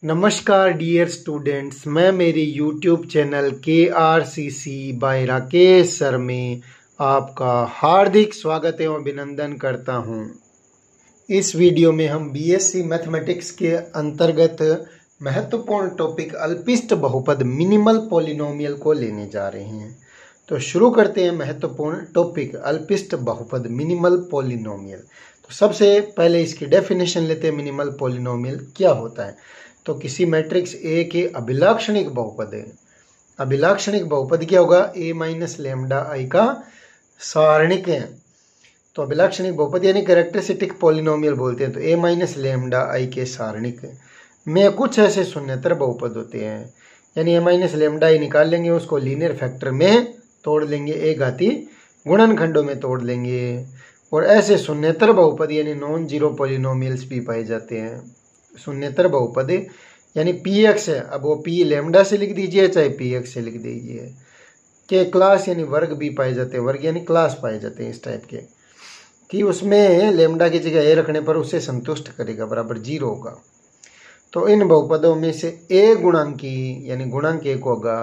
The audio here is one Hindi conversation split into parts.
नमस्कार डियर स्टूडेंट्स, मैं मेरी YouTube channel KRCC by Rakesh sir में आपका हार्दिक स्वागत एवं अभिनंदन करता हूं। इस वीडियो में हम BSc मैथमेटिक्स के अंतर्गत महत्वपूर्ण टॉपिक अल्पिष्ट बहुपद मिनिमल पॉलिनोमियल को लेने जा रहे हैं। तो शुरू करते हैं महत्वपूर्ण टॉपिक अल्पिष्ट बहुपद मिनिमल पॉलिनोमियल। तो सबसे पहले इसकी डेफिनेशन लेते हैं। मिनिमल पॉलिनोमियल क्या होता है? तो किसी मैट्रिक्स ए के अभिलाक्षणिक बहुपद है। अभिलाक्षणिक बहुपद क्या होगा? a माइनस लेमडा आई का सारणिक है। तो अभिलाक्षणिक बहुपद यानी कैरेक्टरिस्टिक पॉलिनोमियल बोलते हैं। तो a माइनस लेमडा आई के सारणिक में कुछ ऐसे शून्येतर बहुपद होते हैं, यानी a माइनस लेमडा आई निकाल लेंगे, उसको लीनियर फैक्टर में तोड़ लेंगे, एक घाती गुणनखंडों में तोड़ लेंगे, और ऐसे शून्येतर बहुपद यानी नॉन जीरो पॉलिनोमियल्स भी पाए जाते हैं। शून्येतर बहुपद यानी px है, अब वो p लेमडा से लिख दीजिए चाहे px से लिख दीजिए, के क्लास यानी वर्ग भी पाए जाते हैं। वर्ग यानी क्लास पाए जाते हैं इस टाइप के, कि उसमें लेमडा की जगह a रखने पर उसे संतुष्ट करेगा, बराबर 0 होगा। तो इन बहुपदों में से a गुणांकी यानी गुणांक 1 होगा,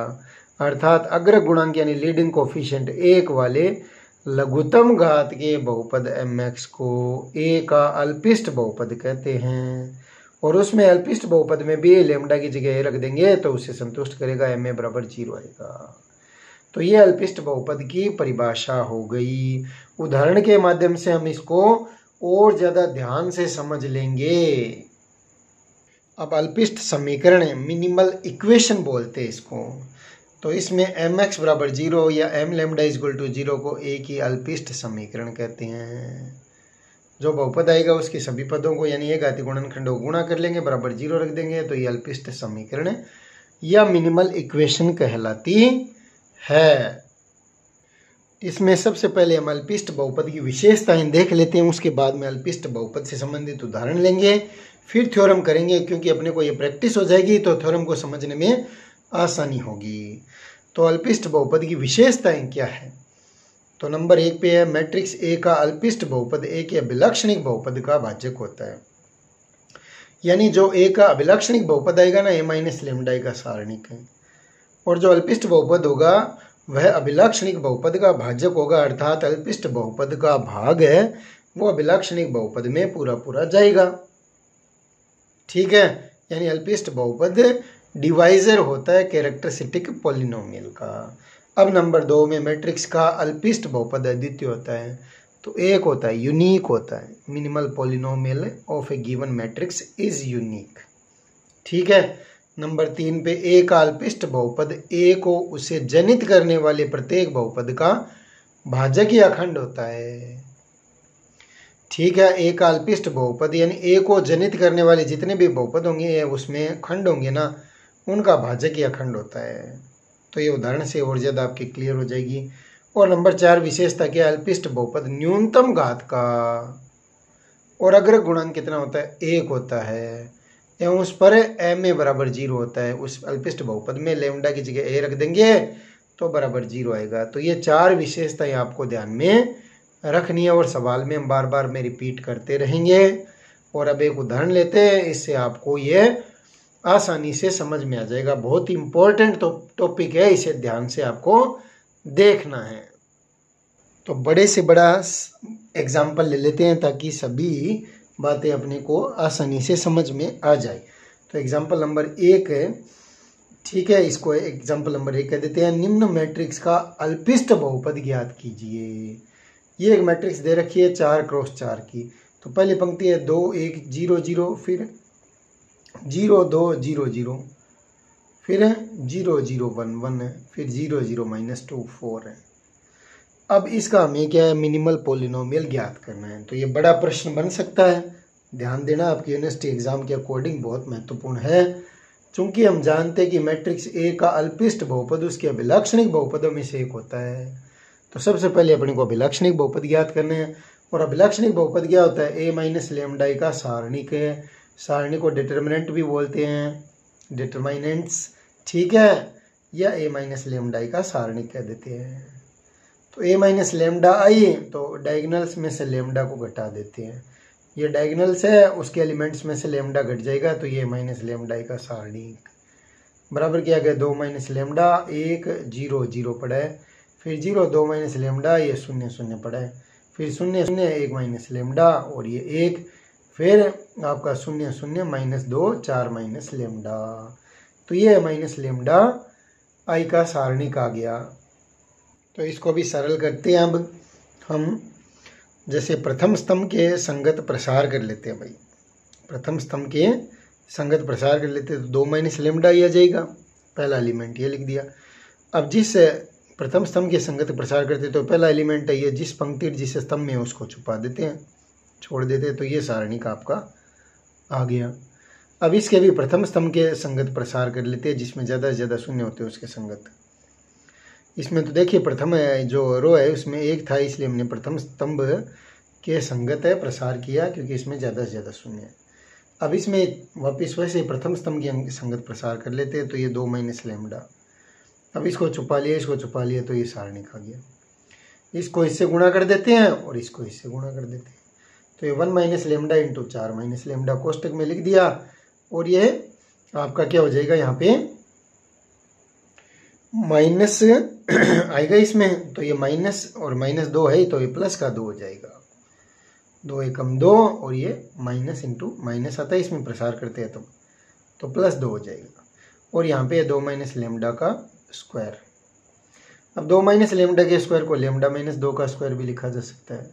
अर्थात अग्र गुणांक यानी लीडिंग कोफिशिएंट 1 वाले लघुत्तम घात के बहुपद mx को a का अल्पिष्ट बहुपद कहते हैं। और उसमें अल्पिष्ट बहुपद में भी लेमडा की जगह रख देंगे तो उसे संतुष्ट करेगा, ma बराबर 0 आएगा। तो ये अल्पिष्ट बहुपद की परिभाषा हो गई। उदाहरण के माध्यम से हम इसको और ज़्यादा ध्यान से समझ लेंगे। अब अल्पिष्ट समीकरण है, मिनिमल इक्वेशन बोलते हैं इसको। तो इसमें mx बराबर 0 या m लेमडा इक्वल टू 0 को a की अल्पिष्ट समीकरण कहते हैं। जो बहुपद आएगा उसके सभी पदों को यानी एक घाती गुणनखंडों को गुणा कर लेंगे, बराबर 0 रख देंगे, तो ये अल्पिष्ट समीकरण या मिनिमल इक्वेशन कहलाती है। इसमें सबसे पहले हम अल्पिष्ट बहुपद की विशेषताएं देख लेते हैं, उसके बाद में अल्पिष्ट बहुपद से संबंधित उदाहरण लेंगे, फिर थ्योरम करेंगे, क्योंकि अपने को ये प्रैक्टिस हो जाएगी तो थ्योरम को समझने में आसानी होगी। तो अल्पिष्ट बहुपद की विशेषताएं क्या है? तो नंबर 1 पे है, मैट्रिक्स ए का अल्पिष्ट बहुपद ए के अभिलाक्षणिक बहुपद का भाजक होता है। यानी जो ए का अभिलाक्षणिक बहुपद आएगा ना, a माइनस लेमडा का सारणिक है, और जो अल्पिष्ट बहुपद होगा वह अभिलाक्षणिक बहुपद का भाजक होगा, अर्थात अल्पिष्ट बहुपद का भाग है वो अभिलाक्षणिक बहुपद में पूरा पूरा जाएगा। ठीक है, यानी अल्पिष्ट बहुपद डिवाइजर होता है कैरेक्टरिस्टिक पॉलिनोमियल का। अब नंबर 2 में मैट्रिक्स का अल्पिष्ट बहुपद अद्वितीय होता है। तो एक होता है यूनिक होता है, minimal polynomial of A given matrix is unique. ठीक है। नंबर 3 पे ए का अल्पिष्ट बहुपद ए को उसे जनित करने वाले प्रत्येक बहुपद का भाजक या खंड होता है। ठीक है, ए का अल्पिष्ट बहुपद यानी ए को जनित करने वाले जितने भी बहुपद होंगे उसमें खंड होंगे ना, उनका भाजक या खंड होता है। तो ये उदाहरण से और ज़्यादा आपकी क्लियर हो जाएगी। और नंबर 4 विशेषता क्या? अल्पिष्ट बहुपद न्यूनतम घात का और अग्र गुणांक कितना होता है? 1 होता है, एवं उस पर ma बराबर 0 होता है। उस अल्पिष्ट बहुपद में लेमडा की जगह a रख देंगे तो बराबर 0 आएगा। तो ये 4 विशेषताएं आपको ध्यान में रखनी है, और सवाल में हम बार बार में रिपीट करते रहेंगे। और अब एक उदाहरण लेते हैं, इससे आपको ये आसानी से समझ में आ जाएगा। बहुत ही इंपॉर्टेंट टॉपिक है, इसे ध्यान से आपको देखना है। तो बड़े से बड़ा एग्जाम्पल ले लेते हैं ताकि सभी बातें अपने को आसानी से समझ में आ जाए। तो एग्जाम्पल नंबर 1 है, ठीक है, इसको एग्जाम्पल नंबर 1 कह देते हैं। निम्न मैट्रिक्स का अल्पिष्ट बहुपद ज्ञात कीजिए। ये एक मैट्रिक्स दे रखी है 4 क्रॉस 4 की। तो पहली पंक्ति है 2 1 0 0, फिर 0 2 0 0, फिर 0 0 1 1 है, फिर 0 0 -2 4 है। अब इसका हमें क्या है? मिनिमल पॉलिनोमियल ज्ञात करना है। तो ये बड़ा प्रश्न बन सकता है, ध्यान देना, आपकी यूनिवर्सिटी एग्जाम के अकॉर्डिंग बहुत महत्वपूर्ण है। चूंकि हम जानते हैं कि मैट्रिक्स ए का अल्पिष्ट बहुपद उसके अभिलाक्षणिक बहुपदों में से एक होता है। तो सबसे पहले अपने को अभिलाक्षणिक बहुपद ज्ञात करने हैं, और अभिलाक्षणिक बहुपद क्या होता है? a माइनस लेमडा का सारणिक है। सारणी को डिटर्मिनेंट भी बोलते हैं, डिटरमिनेंट्स। ठीक है, या a माइनस लेमडा का सारणिक कह देते हैं। तो a माइनस लेमडा आई तो डायगोनल्स में से लेमडा को घटा देते हैं, ये डायगोनल्स है, उसके एलिमेंट्स में से लेमडा घट जाएगा तो ये माइनस लेमडा का सारणिक बराबर क्या गया 2 माइनस लेमडा 1 0 0 पड़ा है, फिर 0 2 माइनस लेमडा ये 0 0 पड़ा है, फिर 0 0 1 माइनस लेमडा और ये 1, फिर आपका 0 0 माइनस 2 4 माइनस लेमडा। तो ये माइनस लेमडा आई का सारणिक आ गया। तो इसको भी सरल करते हैं। अब हम जैसे प्रथम स्तंभ के संगत प्रसार कर लेते हैं भाई, प्रथम स्तंभ के संगत प्रसार कर लेते हैं तो 2 माइनस लेमडा ही आ जाएगा, पहला एलिमेंट ये लिख दिया। अब जिस प्रथम स्तंभ के संगत प्रसार करते हैं तो पहला एलिमेंट है ये, जिस पंक्ति जिस स्तंभ में उसको छुपा देते हैं, छोड़ देते हैं, तो ये सारणिक आपका आ गया। अब इसके भी प्रथम स्तंभ के संगत प्रसार कर लेते हैं, जिसमें ज़्यादा से ज़्यादा शून्य होते हैं उसके संगत। इसमें तो देखिए प्रथम जो रो है उसमें 1 था, इसलिए हमने प्रथम स्तंभ के संगत है प्रसार किया, क्योंकि इसमें ज़्यादा से ज़्यादा शून्य है। अब इसमें वापस वैसे प्रथम स्तंभ की संगत प्रसार कर लेते हैं तो ये 2 माइनस लेमडा। अब इसको छुपा लिया, इसको छुपा लिया, तो ये सारणिक आ गया। इसको इससे गुणा कर देते हैं और इसको इससे गुणा कर देते हैं, तो ये 1 minus lambda into 4 minus lambda कोष्टक में लिख दिया। और ये आपका क्या हो जाएगा, यहाँ पे माइनस आएगा इसमें, तो ये माइनस और माइनस 2 है तो ये प्लस का 2 हो जाएगा, 2 एकम 2 और ये माइनस इंटू माइनस आता है इसमें प्रसार करते हैं तो प्लस 2 हो जाएगा। और यहाँ पे 2 माइनस लेमडा का स्क्वायर। अब 2 माइनस लेमडा के स्क्वायर को लेमडा माइनस 2 का स्क्वायर भी लिखा जा सकता है।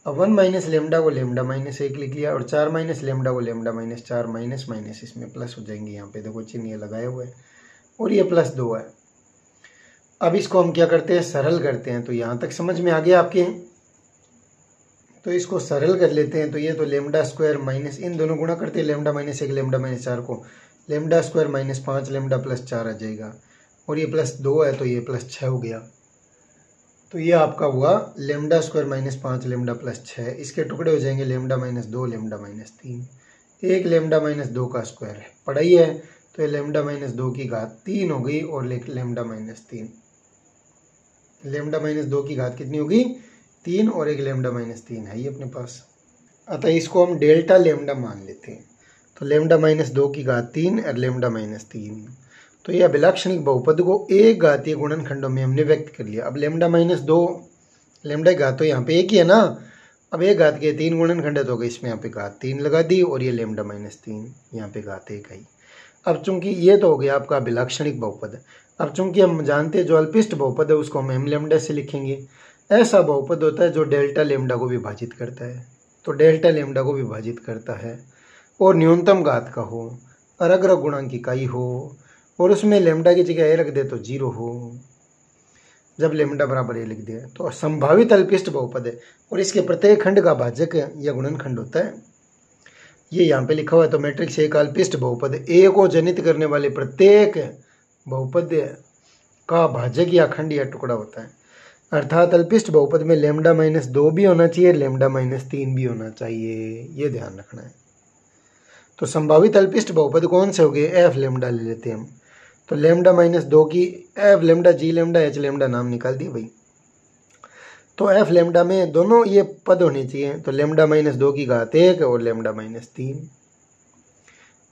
अब 1 माइनस लेमडा को लेमडा माइनस 1 लिख लिया, और 4 माइनस लेमडा को लेमडा माइनस 4 माइनस माइनस इसमें प्लस हो जाएंगे, यहाँ पे देखो चिन्ह ये लगाया हुआ है, और ये प्लस 2 है। अब इसको हम क्या करते हैं, सरल करते हैं। तो यहाँ तक समझ में आ गया आपके, तो इसको सरल कर लेते हैं। तो ये तो लेमडा स्क्वायर माइनस, इन दोनों गुणा करते हैं, लेमडा माइनस 1 लेमडा माइनस 4 को, lambda square minus 5 lambda plus 4 आ जाएगा, और ये प्लस 2 है तो ये प्लस 6 हो गया। तो ये आपका हुआ lambda square minus 5 lambda plus 6, इसके टुकड़े हो जाएंगे lambda minus 2 lambda minus 3, 1 lambda minus 2 का स्क्वायर है पढ़ाई है, तो ये लेमडा माइनस 2 की घात 3 हो गई, और लेमडा माइनस 3, लेमडा माइनस 2 की घात कितनी होगी 3, और 1 लेमडा माइनस 3 है ये अपने पास। अतः इसको हम डेल्टा लेमडा मान लेते हैं। तो लेमडा माइनस 2 की घात 3 और लेमडा माइनस 3, तो यह अभिलाक्षणिक बहुपद को एक घातीय गुणनखंडों में हमने व्यक्त कर लिया। अब लेमडा माइनस 2 लेमडा की घात तो यहाँ पे एक ही है ना, अब एक घात के 3 गुणनखंड तो गए, इसमें यहाँ पे घात 3 लगा दी, और ये लेमडा माइनस 3 यहाँ पे घात 1 आई। अब चूंकि ये तो हो गया आपका अभिलाक्षणिक बहुपद। अब चूंकि हम जानते हैं जो अल्पिष्ट बहुपद है उसको हम एम लेमडा से लिखेंगे। ऐसा बहुपद होता है जो डेल्टा लेमडा को विभाजित करता है, तो डेल्टा लेमडा को विभाजित करता है और न्यूनतम घात का हो, और अग्र गुणांक इकाई हो, और उसमें लेमडा की जगह ए रख दे तो 0 हो, जब लेमडा बराबर ए लिख दे तो संभावित अल्पिष्ट बहुपद है, और इसके प्रत्येक खंड का भाजक या गुणनखंड होता है। ये यहाँ पे लिखा हुआ है। तो मैट्रिक्स ए का अल्पिष्ट बहुपद ए को जनित करने वाले प्रत्येक बहुपद का भाजक या खंड या टुकड़ा होता है। अर्थात अल्पिष्ट बहुपद में लेमडा माइनस 2 भी होना चाहिए, लेमडा माइनस 3 भी होना चाहिए, ये ध्यान रखना है। तो संभावित अल्पिष्ट बहुपद कौन से हो गए, एफ लेमडा ले लेते हैं हम। तो लेमडा माइनस 2 की F lambda g lambda H lambda नाम निकाल दिए भाई। तो एफ लेमडा में दोनों ये पद होने चाहिए, तो लेमडा माइनस 2 की घात 1 और लेमडा माइनस 3।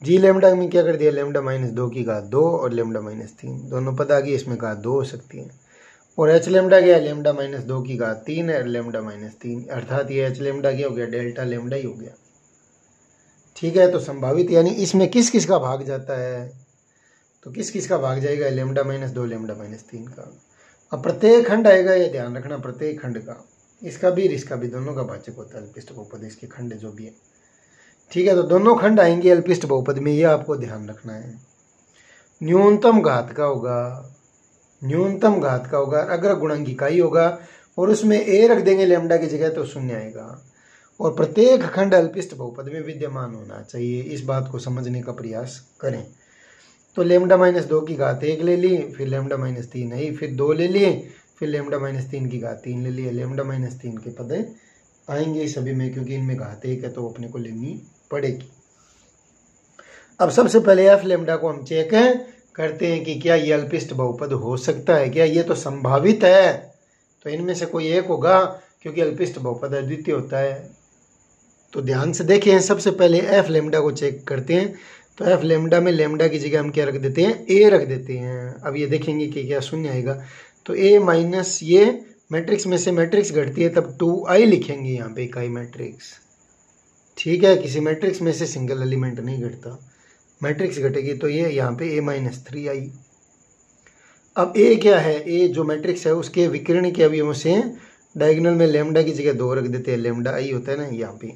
जी लेमडा में क्या कर दिया, लेमडा माइनस 2 की घात 2 और लेमडा माइनस 3, दोनों पद आ गए, इसमें घात 2 हो सकती है। और एच लेमडा क्या है, लेमडा माइनस 2 की घात 3 और लेमडा माइनस 3, अर्थात ये एच लेमडा क्या हो गया, डेल्टा लेमडा ही हो गया। ठीक है, तो संभावित यानी इसमें किस किस का भाग जाता है, तो किस किस का भाग जाएगा, लेमडा माइनस 2 लेमडा माइनस 3 का। अब प्रत्येक खंड आएगा, ये ध्यान रखना, प्रत्येक खंड का, इसका भी दोनों का भाजक होता है अल्पिष्ट बहुपद, इसके खंड जो भी है। ठीक है, तो दोनों खंड आएंगे अल्पिष्ट बहुपद में, ये आपको ध्यान रखना है। न्यूनतम घात का होगा, न्यूनतम घात का होगा, अग्र गुणांक इकाई होगा, और उसमें ए रख देंगे लेमडा की जगह तो 0 आएगा, और प्रत्येक खंड अल्पिष्ट बहुपद में विद्यमान होना चाहिए। इस बात को समझने का प्रयास करें। तो लेमडा माइनस 2 की घात 1 ले ली, फिर लेमडा माइनस 3 आई, फिर 2 ले लिए, फिर लेमडा माइनस 3 की घात 3 ले लिए, लेमडा माइनस 3 के पद आएंगे सभी में, क्योंकि इनमें घात 1 है तो अपने को लेनी पड़ेगी। अब सबसे पहले एफ लेमडा को हम चेक करते हैं कि क्या ये अल्पिष्ट बहुपद हो सकता है क्या, ये तो संभावित है, तो इनमें से कोई एक होगा, क्योंकि अल्पिष्ट बहुपद अद्वितीय होता है। तो ध्यान से देखें, सबसे पहले एफ लेमडा को चेक करते हैं। तो एफ लेमडा में लेमडा की जगह हम क्या रख देते हैं, ए रख देते हैं। अब ये देखेंगे कि क्या शून्य आएगा। तो ए माइनस ये मैट्रिक्स में से मैट्रिक्स घटती है तब 2i लिखेंगे यहाँ पे इकाई मैट्रिक्स। ठीक है, किसी मैट्रिक्स में से सिंगल एलिमेंट नहीं घटता, मैट्रिक्स घटेगी तो ये यहाँ पे a-3i। अब a क्या है, a जो मैट्रिक्स है उसके विकर्ण के अवयवों से डायगोनल में लेमडा की जगह 2 रख देते हैं, लेमडा i होता है ना यहाँ पे।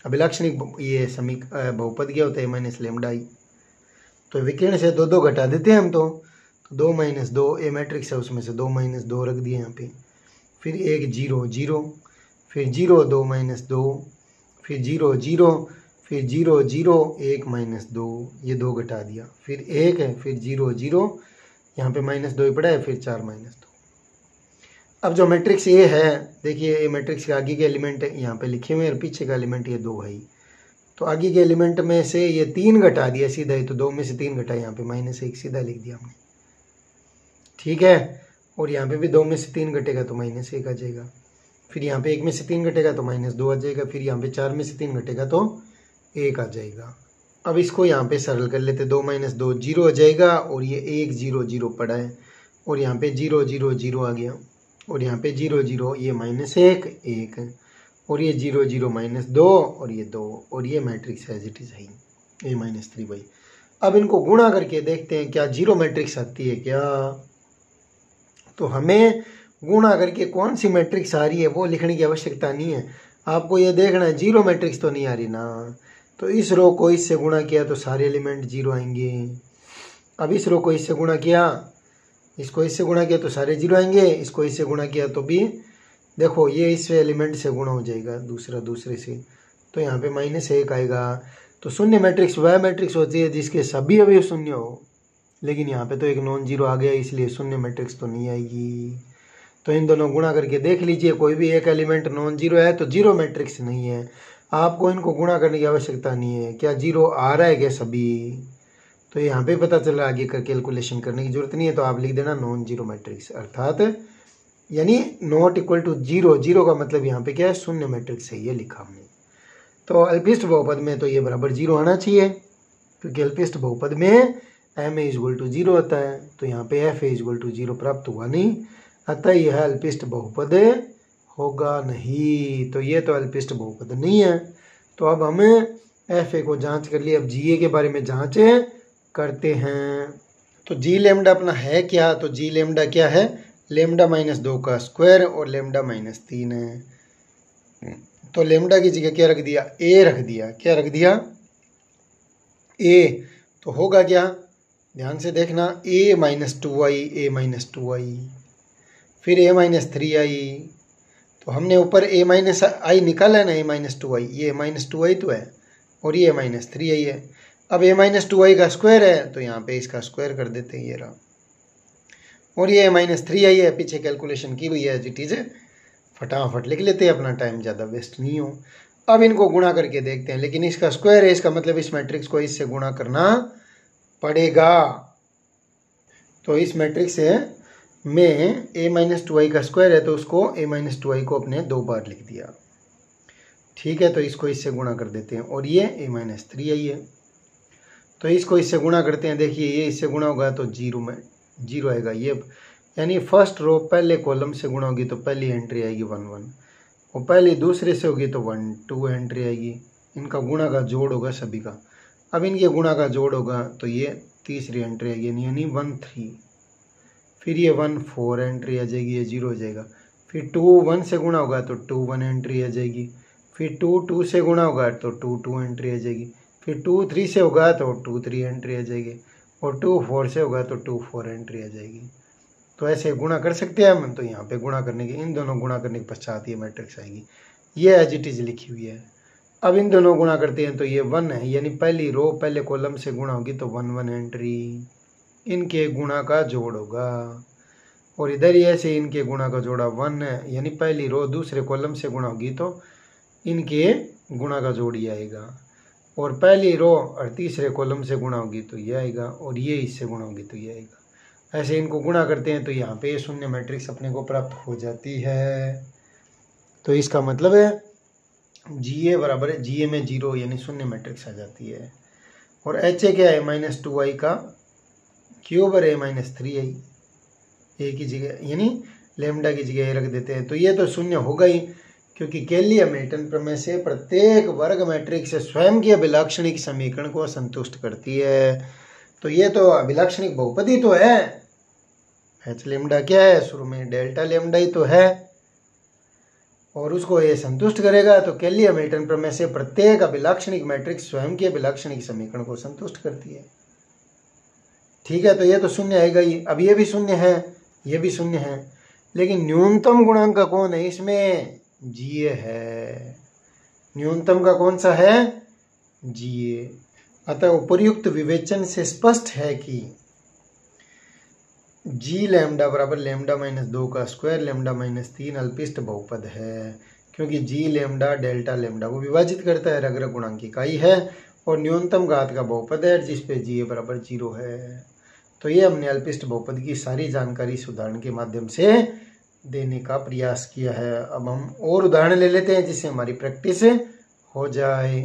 अभिलाक्षणिक ये बहुपद क्या होता है, -λi। तो विकर्ण से 2 2 घटा देते हैं हम। तो 2 - 2 ए मैट्रिक्स है उसमें से 2 - 2 रख दिए यहाँ पे। फिर 1 0 0, फिर 0 2 - 2, फिर 0 0, फिर 0 0 1 - 2, ये 2 घटा दिया। फिर 1 है, फिर 0 0, यहाँ पे -2 ही पड़ा है, फिर 4 - 2। अब जो मैट्रिक्स ए है, देखिए ए मैट्रिक्स के आगे के एलिमेंट यहाँ पे लिखे हुए हैं और पीछे का एलिमेंट ये 2 है। तो आगे के एलिमेंट में से ये 3 घटा दिया सीधा ही, तो 2 में से 3 घटा, यहाँ पे -1 सीधा लिख दिया हमने। ठीक है, और यहाँ पे भी 2 में से 3 घटेगा तो -1 आ जाएगा। फिर यहाँ पे 1 में से 3 घटेगा तो -2 आ जाएगा। फिर यहाँ पे 4 में से 3 घटेगा तो 1 आ जाएगा। अब इसको यहाँ पे सरल कर लेते, 2 - 2 0 आ जाएगा, और ये 1 0 0 पड़ा है, और यहाँ पे 0 0 0 आ गया, और यहाँ पे 0 0 ये -1 1, और ये 0 0 -2 और ये 2, और ये मैट्रिक्स एज इट इज है a-3i। अब इनको गुणा करके देखते हैं क्या जीरो मैट्रिक्स आती है क्या। तो हमें गुणा करके कौन सी मैट्रिक्स आ रही है वो लिखने की आवश्यकता नहीं है, आपको ये देखना है जीरो मैट्रिक्स तो नहीं आ रही ना। तो इस रो को इससे गुणा किया तो सारे एलिमेंट 0 आएंगे। अब इस रो को इससे गुणा किया, इसको इससे गुणा किया तो सारे 0 आएंगे, इसको इससे गुणा किया तो भी देखो ये इस एलिमेंट से गुणा हो जाएगा, दूसरा दूसरे से, तो यहाँ पे -1 आएगा। तो शून्य मैट्रिक्स वह मैट्रिक्स होती है जिसके सभी अवयव शून्य हो, लेकिन यहाँ पे तो एक नॉन जीरो आ गया, इसलिए शून्य मैट्रिक्स तो नहीं आएगी। तो इन दोनों गुणा करके देख लीजिए, कोई भी एक एलिमेंट नॉन जीरो है तो जीरो मैट्रिक्स नहीं है। आपको इनको गुणा करने की आवश्यकता नहीं है, क्या जीरो आ रहा है क्या सभी, तो यहाँ पे पता चल रहा है, आगे का कैलकुलेशन करने की जरूरत नहीं है। तो आप लिख देना नॉन जीरो मैट्रिक्स, अर्थात यानी not equal to zero, zero का मतलब यहाँ पे क्या है, शून्य मैट्रिक्स है, ये लिखा हमने। तो अल्पिष्ट बहुपद में तो ये बराबर 0 आना चाहिए, क्योंकि अल्पिष्ट बहुपद में m = 0 होता है, तो यहाँ पे f = 0 प्राप्त हुआ नहीं, अतः यह अल्पिष्ट बहुपद होगा नहीं। तो ये तो अल्पिष्ट बहुपद नहीं है। तो अब हमें fa को जांच कर लिए, अब ga के बारे में जांच करते हैं। तो g लेमडा अपना है क्या, तो g लेमडा क्या है, लेमडा -2 का स्क्वायर और लेमडा -3 है। तो लेमडा की जगह क्या रख दिया, a रख दिया, क्या रख दिया, a। तो होगा क्या, ध्यान से देखना, a -2i, फिर a-3i। तो हमने ऊपर a-i निकाला है ना, a-2i, ये -2i तो है और ये -3i है। अब a-2i का स्क्वायर है तो यहाँ पे इसका स्क्वायर कर देते हैं, ये रहा, और ये -3i है, पीछे कैलकुलेशन की हुई है एज इट इज, फटाफट लिख लेते हैं, अपना टाइम ज़्यादा वेस्ट नहीं हो। अब इनको गुणा करके देखते हैं, लेकिन इसका स्क्वायर है, इसका मतलब इस मैट्रिक्स को इससे गुणा करना पड़ेगा। तो इस मैट्रिक्स में a-2i का स्क्वायर है, तो उसको a-2i को अपने 2 बार लिख दिया। ठीक है, तो इसको इससे गुणा कर देते हैं, और ये a-3i है, तो इसको इससे गुणा करते हैं। देखिए ये इससे गुणा होगा तो 0 आएगा, ये यानी फर्स्ट रो पहले कॉलम से गुणा होगी तो पहली एंट्री आएगी 1 1, और पहली दूसरे से होगी तो 1 2 एंट्री आएगी। इनका गुणा का जोड़ होगा सभी का। अब इनके गुणा का जोड़ होगा तो ये तीसरी एंट्री आएगी, यानी 1 3, फिर ये 1 4 एंट्री आ जाएगी, ये 0 हो जाएगा। फिर 2 1 से गुणा होगा तो 2 1 एंट्री आ जाएगी। फिर 2 2 से गुणा होगा तो 2 2 एंट्री आ जाएगी। फिर 2 3 से होगा तो 2 3 एंट्री आ जाएगी, और 2 4 से होगा तो 2 4 एंट्री आ जाएगी। तो ऐसे गुणा कर सकते हैं हम। तो यहाँ पे गुणा करने के, इन दोनों गुणा करने के पश्चात ये मैट्रिक्स आएगी, ये एज इट इज लिखी हुई है। अब इन दोनों गुणा करते हैं तो ये 1 है, यानी पहली रो पहले कॉलम से गुणा होगी तो 1 1 एंट्री, इनके गुणा का जोड़ होगा। और इधर ही ऐसे इनके गुणा का जोड़ा 1 है, यानी पहली रो दूसरे कॉलम से गुणा होगी तो इनके गुणा का जोड़ ये आएगा, और पहली रो और तीसरे कॉलम से गुणा होगी तो ये आएगा, और ये इससे गुणा होगी तो ये आएगा। ऐसे इनको गुणा करते हैं तो यहाँ पे शून्य मैट्रिक्स अपने को प्राप्त हो जाती है। तो इसका मतलब है GA बराबर है, GA में 0 यानी शून्य मैट्रिक्स आ जाती है। और HA क्या है, -2i का क्यूब और a-3i, ए की जगह यानी लेमडा की जगह ए रख देते हैं। तो ये तो शून्य होगा ही, क्योंकि केली हैमिल्टन प्रमेय से प्रत्येक वर्ग मैट्रिक्स स्वयं की अभिलाक्षणिक समीकरण को संतुष्ट करती है। तो ये तो अभिलाक्षणिक बहुपदी तो है। एच लेमडा क्या है, शुरू में डेल्टा लेमडा ही तो है, और उसको ये संतुष्ट करेगा। तो केली हैमिल्टन प्रमेय से प्रत्येक अभिलाक्षणिक मैट्रिक्स स्वयं की अभिलाक्षणिक समीकरण को संतुष्ट करती है। ठीक है, तो ये तो शून्य आएगा ही। अब ये भी शून्य है, ये भी शून्य है, लेकिन न्यूनतम गुणांक का कौन है इसमें, GA है। न्यूनतम का कौन सा है, GA। अतः उपर्युक्त विवेचन से स्पष्ट है कि G लैम्डा बराबर लैम्डा -2 का स्क्वायर लैम्डा -3 अल्पिष्ट बहुपद है, क्योंकि G लैम्डा डेल्टा लैम्डा को विभाजित करता है, रग रग गुणांक की इकाई है, और न्यूनतम घात का बहुपद है जिसपे GA बराबर 0 है। तो ये हमने अल्पिष्ट बहुपद की सारी जानकारी इस उदाहरण के माध्यम से देने का प्रयास किया है। अब हम और उदाहरण ले लेते हैं जिससे हमारी प्रैक्टिस हो जाए।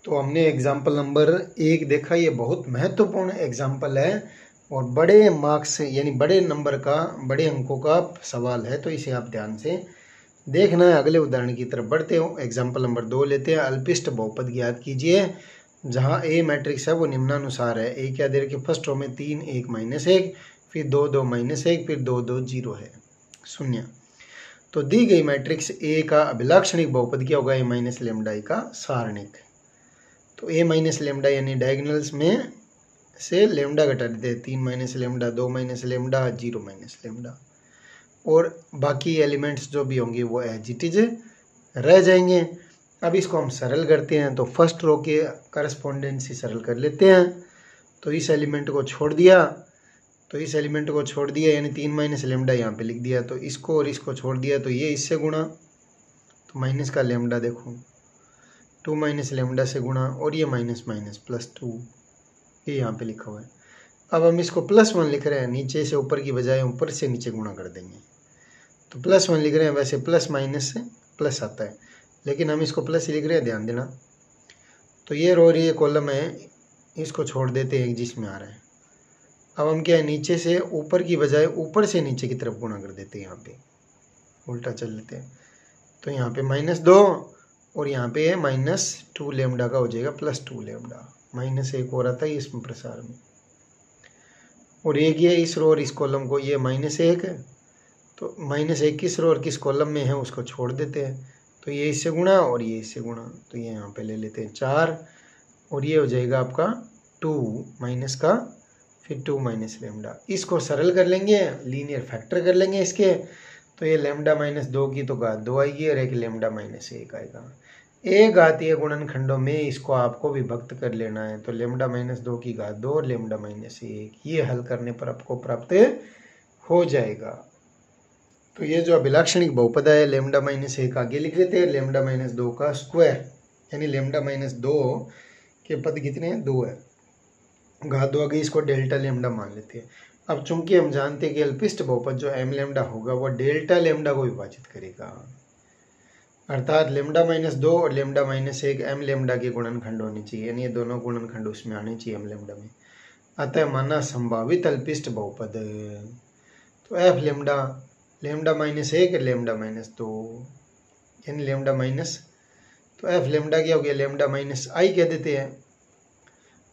तो हमने एग्जाम्पल नंबर 1 देखा, ये बहुत महत्वपूर्ण एग्जाम्पल है और बड़े मार्क्स यानी बड़े नंबर का, बड़े अंकों का सवाल है, तो इसे आप ध्यान से देखना है। अगले उदाहरण की तरफ बढ़ते हो। एग्जाम्पल नंबर 2 लेते हैं। अल्पिष्ट बहुपद ज्ञात कीजिए जहाँ ए मैट्रिक्स है वो निम्नानुसार है। ए क्या दे रखे, फर्स्ट रो में 3 1 -1, फिर 2 2 -1, फिर 2 2 0 है, शून्य। तो दी गई मैट्रिक्स ए का अभिलाक्षणिक बहुपद क्या होगा, ए लेमडा का सारणिक। तो ए लेमडा यानी डायगोनल्स में से लेमडा घटा देते हैं, 3 लेमडा, 2 लेमडा, 0 लेमडा, और बाकी एलिमेंट्स जो भी होंगे वो एज इट इज रह जाएंगे। अब इसको हम सरल करते हैं, तो फर्स्ट रो के करस्पॉन्डेंसी सरल कर लेते हैं। तो इस एलिमेंट को छोड़ दिया, यानी 3 लेमडा यहाँ पे लिख दिया, तो इसको और इसको छोड़ दिया, तो ये इससे गुणा, तो माइनस का लेमडा देखो 2 लेमडा से गुणा, और ये माइनस +2, ये यहाँ पे लिखा हुआ है। अब हम इसको +1 लिख रहे हैं, नीचे से ऊपर की बजाय ऊपर से नीचे गुणा कर देंगे। तो +1 लिख रहे हैं, वैसे प्लस माइनस से प्लस आता है, लेकिन हम इसको प्लस लिख रहे हैं, ध्यान देना। तो ये रो और ये कॉलम है, इसको छोड़ देते हैं जिसमें आ रहा है। अब हम क्या है, नीचे से ऊपर की बजाय ऊपर से नीचे की तरफ गुणा कर देते हैं, यहाँ पे उल्टा चल लेते हैं। तो यहाँ पे -2 और यहाँ पे -2 लेमडा का हो जाएगा +2 लेमडा, -1 हो रहा था इसमें प्रसार में, और एक ये इस रो और इस कॉलम को, ये -1 है, तो -1 किस रो और किस कॉलम में है उसको छोड़ देते हैं। तो ये इससे गुणा और ये इससे गुणा, तो ये यहाँ पे ले लेते हैं 4, और ये हो जाएगा आपका 2 माइनस का फिर 2 लेमडा। इसको सरल कर लेंगे, लीनियर फैक्टर कर लेंगे इसके, तो ये लेमडा -2 की तो घात 2 आएगी और एक लेमडा -1 आएगा। एक घातीय गुणनखंडों में इसको आपको विभक्त कर लेना है, तो लेमडा -2 की घात 2 और लेमडा -1, ये हल करने पर आपको प्राप्त हो जाएगा। तो ये जो अभिलाक्षणिक बहुपद है लेमडा -1 आगे लिख लेते हैं, लेमडा -2 का स्क्वायर, यानी लेमडा -2 के पद कितने हैं, 2 है, घात 2 आगे, इसको डेल्टा लेमडा मान लेते हैं। अब चूंकि हम जानते हैं कि अल्पिष्ट बहुपद जो m लेमडा होगा वो डेल्टा लेमडा को विभाजित करेगा, अर्थात लेमडा -2 और लेमडा -1 m लेमडा के गुणनखंड होने चाहिए, यानी ये दोनों गुणनखंड उसमें आने चाहिए m लेमडा में। अतः माना संभावित अल्पिष्ट बहुपद, तो f लेमडा -1 लेमडा -2 यानी लेमडा माइनस, तो f लेमडा क्या हो गया, लेमडा -i कह देते हैं,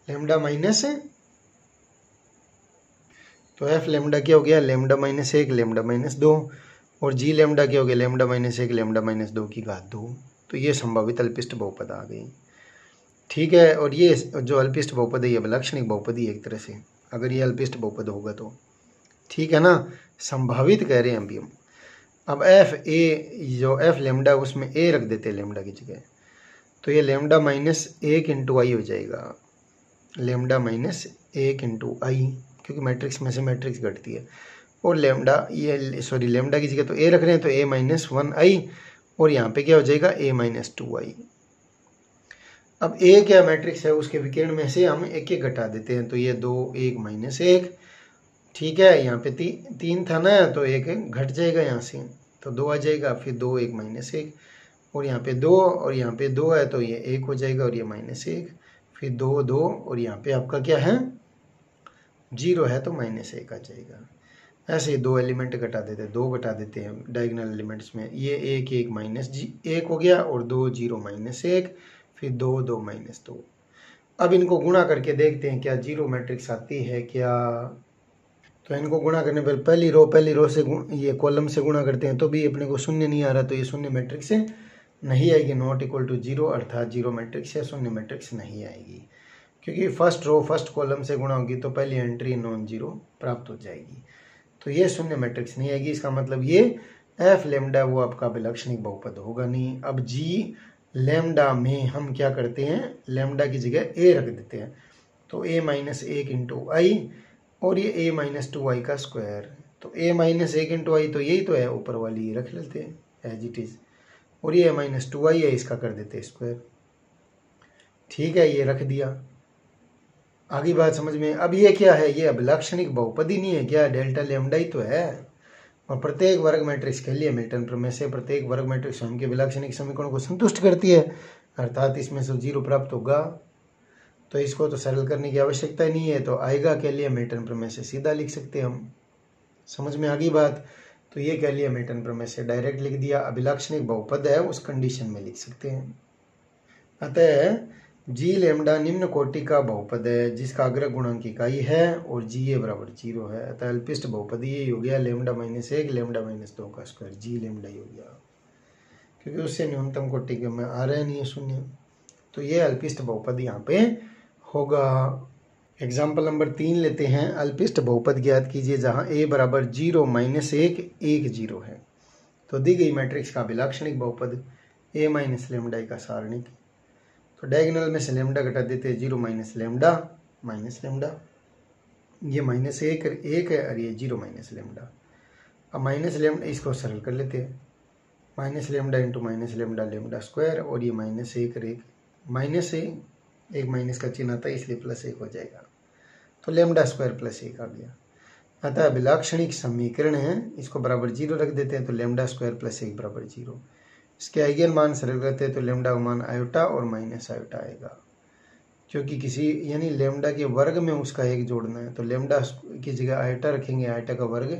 लेमडा माइनस, तो f लेमडा क्या हो गया, लेमडा -1 लेमडा -2, और g लेमडा क्या हो गया, लेमडा -1 लेमडा -2 की घात 2। तो ये संभावित अल्पिष्ट बहुपद आ गई। ठीक है, और ये जो अल्पिष्ट बहुपद है ये अभिलाक्षणिक बहुपद ही एक तरह से, अगर ये अल्पिष्ट बहुपद होगा तो, ठीक है ना, संभावित कह रहे हैं अभी हम। अब f a जो f लेमडा उसमें a रख देते हैं लेमडा की जगह, तो ये लेमडा -1 इंटू आई हो जाएगा, लेमडा -1 इंटू आई, क्योंकि मैट्रिक्स में से मैट्रिक्स घटती है, और लेमडा ये सॉरी लेमडा की जगह तो a रख रहे हैं, तो a -1i, और यहाँ पे क्या हो जाएगा a -2i। अब a क्या मैट्रिक्स है, उसके विकर्ण में से हम एक एक घटा देते हैं, तो ये 2 1 -1, ठीक है, यहाँ पे 3 था ना, तो एक घट जाएगा यहाँ से, तो 2 आ जाएगा, फिर 2 1 -1, और यहाँ पे 2 और यहाँ पे 2 है तो ये 1 हो जाएगा और ये -1, फिर 2 2 और यहाँ पे आपका क्या है 0 है तो -1 आ जाएगा। ऐसे ही 2 एलिमेंट घटा देते हैं, 2 घटा देते हैं डायगोनल एलिमेंट्स में, ये 1 1 -1 हो गया और 2 0 -1, फिर 2 2 -2। अब इनको गुणा करके देखते हैं क्या 0 मैट्रिक्स आती है क्या। तो इनको गुणा करने पर पहली रो से ये कॉलम से गुणा करते हैं तो भी अपने को शून्य नहीं आ रहा, तो ये शून्य मैट्रिक्स नहीं आएगी, नॉट इक्वल टू 0, अर्थात 0 मैट्रिक्स या शून्य मैट्रिक्स नहीं आएगी, क्योंकि फर्स्ट कॉलम से गुणा होगी तो पहली एंट्री नॉन जीरो प्राप्त हो जाएगी। तो ये शून्य मैट्रिक्स नहीं आएगी, इसका मतलब ये एफ लेमडा वो आपका अभिलक्षणिक बहुपद होगा नहीं। अब जी लेमडा में हम क्या करते हैं, लेमडा की जगह ए रख देते हैं, तो a -1 इंटू आई और ये a -2i का स्क्वायर, तो a -1 इंटू आई तो यही तो है, ऊपर वाली रख लेते हैं एज इट इज, और ये -2i है, इसका कर देते हैं स्क्वायर। ठीक है, ये रख दिया, आगे बात समझ में। अब ये क्या है, ये अभिलक्षणिक बहुपद ही नहीं है क्या, डेल्टा लेमडा ही तो है। और प्रत्येक वर्ग मैट्रिक्स के लिए मिल्टन प्रमेय से प्रत्येक वर्ग मैट्रिक्स स्वयं के अभिलक्षणिक समीकरण को संतुष्ट करती है, अर्थात इसमें से 0 प्राप्त होगा। तो इसको तो सरल करने की आवश्यकता ही नहीं है, तो आएगा के लिए मिल्टन प्रमेय से सीधा लिख सकते हैं हम। समझ में आ गई बात। तो ये कह लिया मिल्टन प्रमेय से डायरेक्ट लिख दिया, अभिलक्षणिक बहुपद है उस कंडीशन में लिख सकते हैं। अतः जी लेमडा निम्न कोटि का बहुपद है जिसका अग्र गुणांक इकाई है और जी ए बराबर 0 है, अतः अल्पिष्ट बहुपद ये हो गया लेमडा -1 लेमडा -2 का स्क्वायर, जी लेमडा ही हो गया, क्योंकि उससे न्यूनतम कोटि के में आ रहा नहीं है शून्य, तो ये अल्पिष्ट बहुपद यहाँ पे होगा। एग्जाम्पल नंबर 3 लेते हैं, अल्पिष्ट बहुपद ज्ञात कीजिए जहाँ a बराबर 0 -1 1 0 है। तो दी गई मैट्रिक्स का अभिलक्षणिक बहुपद a माइनस लेमडा का सारणिक, तो डायगोनल में से लेमडा घटा देते हैं, 0 लेमडा ये -1 है और ये 0 लेमडा। अब माइनस लेमडा इसको सरल कर लेते हैं, minus lambda into minus lambda lambda square, और ये -1 और 1 माइनस एक माइनस का चिन्ह आता है इसलिए +1 हो जाएगा, तो लेमडा स्क्वायर +1 आ गया। अतः अभिलक्षणिक समीकरण है, इसको बराबर 0 रख देते हैं, तो लेमडा स्क्वायर +1 बराबर 0। इसके आइगन मान सरल करते हैं तो लेमडा का मान आयोटा और माइनस आयोटा आएगा, क्योंकि किसी यानी लेमडा के वर्ग में उसका 1 जोड़ना है, तो लेमडा की जगह आयोटा रखेंगे, आयोटा का वर्ग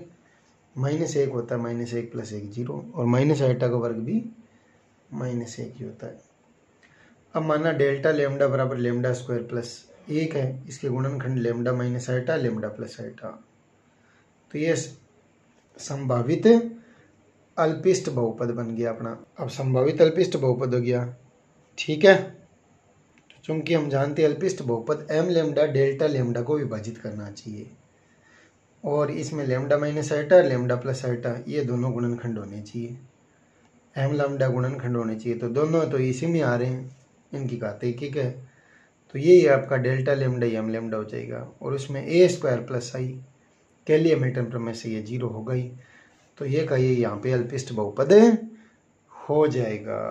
-1 होता है, -1 + 1 0, और माइनस आयोटा का वर्ग भी -1 ही होता है। अब माना डेल्टा लेमडा बराबर लेमडा स्क्वायर +1 है, इसके गुणनखंड lambda minus iota lambda plus iota, तो ये संभावित अल्पिष्ट बहुपद बन गया अपना। अब संभावित अल्पिष्ट बहुपद हो गया, ठीक है। तो चूंकि हम जानते हैं अल्पिष्ट बहुपद m लेमडा डेल्टा लेमडा को विभाजित करना चाहिए, और इसमें lambda minus iota lambda plus iota ये दोनों गुणनखंड होने चाहिए, m लेमडा गुणनखंड होने चाहिए, तो दोनों तो इसी में आ रहे हैं, इनकी घात एक है, तो ये आपका डेल्टा लेमडा m लेमडा हो जाएगा, और उसमें a स्क्वायर प्लस आई के लिए मिल्टन प्रमेय से ये 0 हो गई, तो ये का ये यहाँ पे अल्पिष्ट बहुपद हो जाएगा।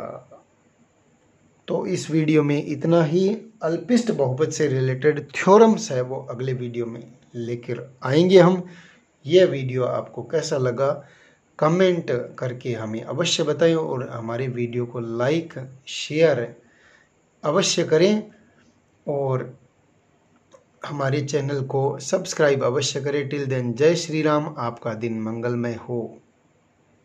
तो इस वीडियो में इतना ही, अल्पिष्ट बहुपद से रिलेटेड थ्योरम्स है वो अगले वीडियो में लेकर आएंगे हम। यह वीडियो आपको कैसा लगा कमेंट करके हमें अवश्य बताएं, और हमारे वीडियो को लाइक शेयर अवश्य करें, और हमारे चैनल को सब्सक्राइब अवश्य करें। टिल देन जय श्री राम, आपका दिन मंगलमय हो।